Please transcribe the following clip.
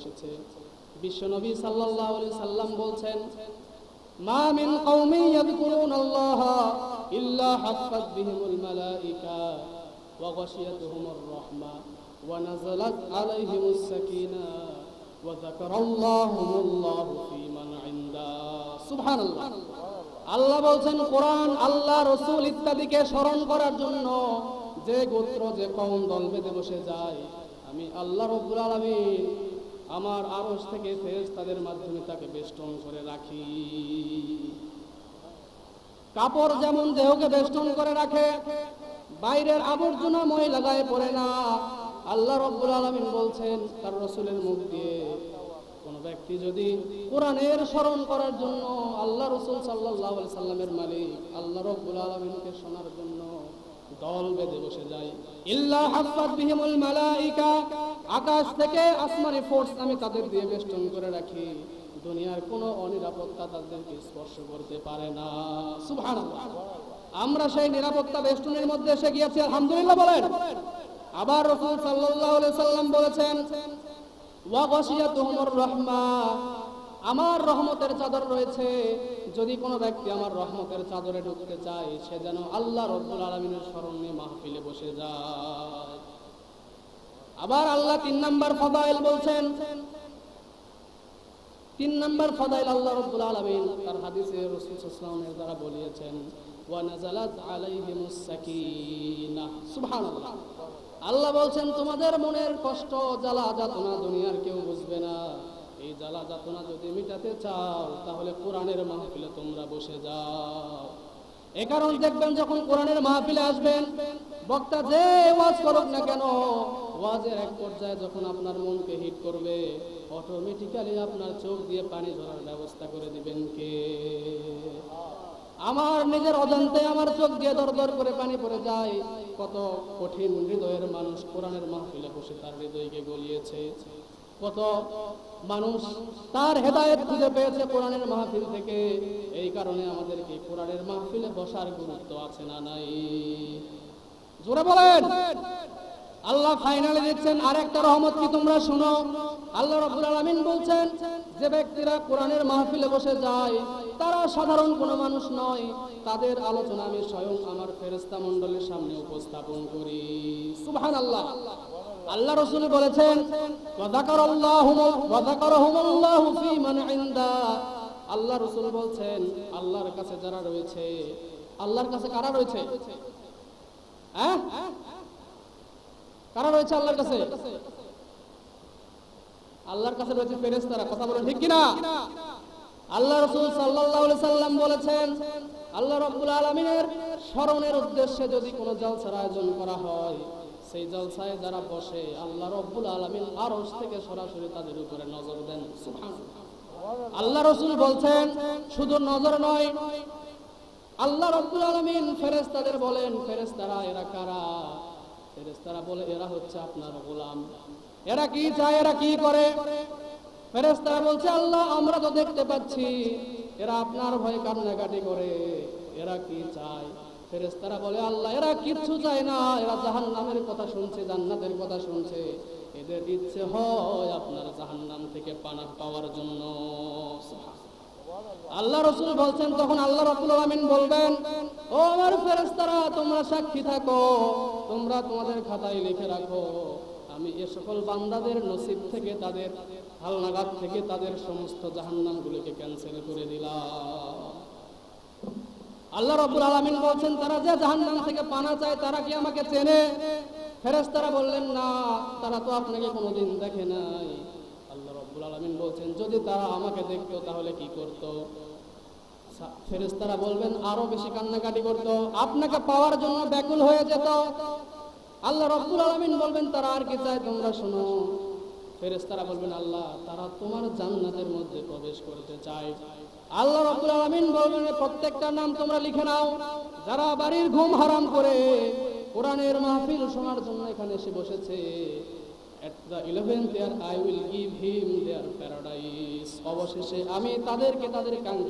এসেছে। বিশ্বনবী সাল্লাল্লাহু আলাইহি সাল্লাম বলছেন, মা মিন কওমিন ইয়াযকুরুনাল্লাহা ইল্লা হাফফাত বিহিমুল মালাইকা ওয়া গাশিয়াতুহুমুর রাহমা ওয়া নাযালাত আলাইহিমুস সাকিনাহ ওয়া যাকারাল্লাহুমুল্লাহু ফী মান ইনদা। সুবহানাল্লাহ। আল্লাহ বলছেন, কোরআন, আল্লাহ, রাসূল ইত্যাদিকে স্মরণ করার জন্য যে গোত্র, যে কওম দল বেঁধে বসে যায়, আমি আল্লাহ রাব্বুল আলামিন আমার আরশ থেকে ফেরেশতাদের মাধ্যমে তাকে বেষ্টন করে রাখি। কাপড় যেমন দেহকে বেষ্টন করে রাখে, বাইরের আবর্জনা ময়লা গায়ে পড়ে না, আল্লাহ রাব্বুল আলামিন বলছেন তার রাসূলের মুখ দিয়ে, কোন ব্যক্তি যদি কোরআনের স্মরণ করার জন্য আল্লাহ রাসূল সাল্লাল্লাহু আলাইহি সাল্লামের মালিক আল্লাহ রাব্বুল আলামিনকে শোনার জন্য দল বেঁধে বসে যায়, ইল্লা হাফফাত বিহিমুল মালাইকা, আকাশ থেকে আসমানি ফোর্স আমি তাদের দিয়ে বেষ্টন করে রাখি, দুনিয়ার কোনো অনিরাপত্তা তাদেরকে স্পর্শ করতে পারে না। সুবহানাল্লাহ। আমরা সেই নিরাপত্তা বেষ্টনের মধ্যে এসে গিয়েছি, আলহামদুলিল্লাহ বলেন। আবার রাসূল সাল্লাল্লাহু আলাইহি সাল্লাম বলেছেন, ওয়া গাশিয়াতুহুমুর রাহমা, আমার রহমতের চাদর রয়েছে, যদি কোনো ব্যক্তি আমার রহমতের চাদরে ঢুকতে চায় সে যেন আল্লাহ রাব্বুল আলামিনের স্মরণে মাহফিলে বসে যায়। আবার আল্লাহ 3 নাম্বার ফাদাইল বলছেন, 3 নাম্বার ফাদাইল আল্লাহ রাব্বুল আলামিন তার হাদিসে রাসূল সাল্লাল্লাহু আলাইহি ওয়াসাল্লামের দ্বারা বলিয়েছেন, ওয়া নাযালাত আলাইহিমুস সাকিনাহ। সুবহানাল্লাহ। আল্লাহ বলছেন, তোমাদের মনের কষ্ট, জ্বালা যাতনা দুনিয়ার কেউ বুঝবে না, এই জ্বালা যাতনা যদি মিটাতে চাও তাহলে কোরআনের মাহফিলে তোমরা বসে যাও। এই কারণে দেখবেন যখন কোরআনের মাহফিলে আসবেন, বক্তা যে ওয়াজ করুক না কেন, ওয়াজের এক পর্যায়ে যখন আপনার মনকে হিট করবে, অটোমেটিক্যালি আপনার চোখ দিয়ে পানি ঝরার ব্যবস্থা করে দিবেন কে? আমার নিজের অজান্তে আমার চোখ দিয়ে দর দর করে পানি পড়ে যায়। কত কঠিন হৃদয়ের মানুষ কোরআনের মাহফিলে বসে তার হৃদয়কে গলিয়েছে, কত মানুষ তার হেদায়েত খুঁজে পেয়েছে কোরআনের মাহফিল থেকে। এই কারণে আমাদেরকে কোরআনের মাহফিলে বসার গুরুত্ব আছে না নাই? জোরে বলেন। আল্লাহ ফাইনালি দিচ্ছেন আরেকটা রহমত, কি তোমরা শুনো। আল্লাহ রাব্বুল আলামিন বলছেন, যে ব্যক্তিরা কোরআনের মাহফিলে বসে যায় তারা সাধারণ কোনো মানুষ নয়, তাদের আলোচনা আমি স্বয়ং আমার ফেরেশতা মণ্ডলীর সামনে উপস্থাপন করি। সুবহানাল্লাহ। আল্লাহ রাসূল বলেছেন, ওয়া যাকারাহুমুল্লাহু ফী মান ইনদা। আল্লাহ রাসূল বলছেন, আল্লাহর কাছে যারা রয়েছে, আল্লাহর কাছে কারা রয়েছে? হ্যাঁ, কারা রয়েছে আল্লাহর কাছে? আল্লাহর কাছে রয়েছে ফেরেশতারা। কথা বলেন ঠিক কিনা? আল্লাহ রাসূল সাল্লাল্লাহু আলাইহি সাল্লাম বলেছেন, আল্লাহ রাব্বুল আলামিনের স্মরণের উদ্দেশ্যে যদি কোনো জলসার আয়োজন করা হয়, সেই জলসায় যারা বসে আল্লাহ রাব্বুল আলামিন আরশ থেকে সরাসরি তাদের উপরে নজর দেন। সুবহানাল্লাহ। আল্লাহ রাসূল বলছেন, শুধু নজর নয়, আল্লাহ রাব্বুল আলামিন ফেরেশতাদের বলেন, ফেরেশতারা এরা কারা? ফেরেশতারা বলে, এরা হচ্ছে আপনার গোলাম। এরা কি চায়, এরা কি করে? ফেরেশতারা বলছে, আল্লাহ আমরা তো দেখতে পাচ্ছি এরা আপনার ভয়ে কান্নাকাটি করে, এরা কি চায়? ফেরেশতারা বলে, আল্লাহ এরা কিচ্ছু চায় না, এরা জাহান্নামের কথা শুনছে, জান্নাতের কথা শুনছে, এদের ইচ্ছে হয় আপনার জাহান্নাম থেকে পানাহ পাওয়ার জন্য। আল্লাহ রাসূল বলছেন, তখন আল্লাহ রাব্বুল আলামিন বলবেন, ও আমার ফেরেশতারা তোমরা সাক্ষী থাকো, তোমরা তোমাদের খাতায় লিখে রাখো, আমি এ সকল বান্দাদের নসিব থেকে, তাদের হালনাগাদ থেকে তাদের সমস্ত জাহান্নামগুলোকে ক্যান্সেল করে দিলাম। আল্লাহ রাব্বুল আলামিন বলছেন, তারা যে জাহান্নাম থেকে পানা চায় তারা কি আমাকে চেনে? ফেরেশতারা বললেন, না, তারা তো আপনাকে কোনোদিন দেখে নাই। আল্লাহ রাব্বুল আলামিন বলছেন, যদি তারা আমাকে দেখতো তাহলে কি করত? ফেরেশতারা বলবেন, আরো বেশি কান্নাকাটি করত, আপনাকে পাওয়ার জন্য ব্যাকুল হয়ে যেত। আল্লাহ রাব্বুল আলামিন বলবেন, তারা আর কি চায় তোমরা শোনো। ফেরেশতারা বলবেন, আল্লাহ তারা তোমার জান্নাতের মধ্যে প্রবেশ করতে চায়। আল্লাহ রাব্বুল আলামিন বলবেন, প্রত্যেকটা নাম তোমরা লিখে নাও, যারা বাড়ির ঘুম হারাম করে কোরআনের মাহফিল শোনার জন্য এখানে এসে বসেছে। At the 11th year I will give him their paradise. অবশেষে আমি তাদেরকে তাদের কাঙ্ক্ষিত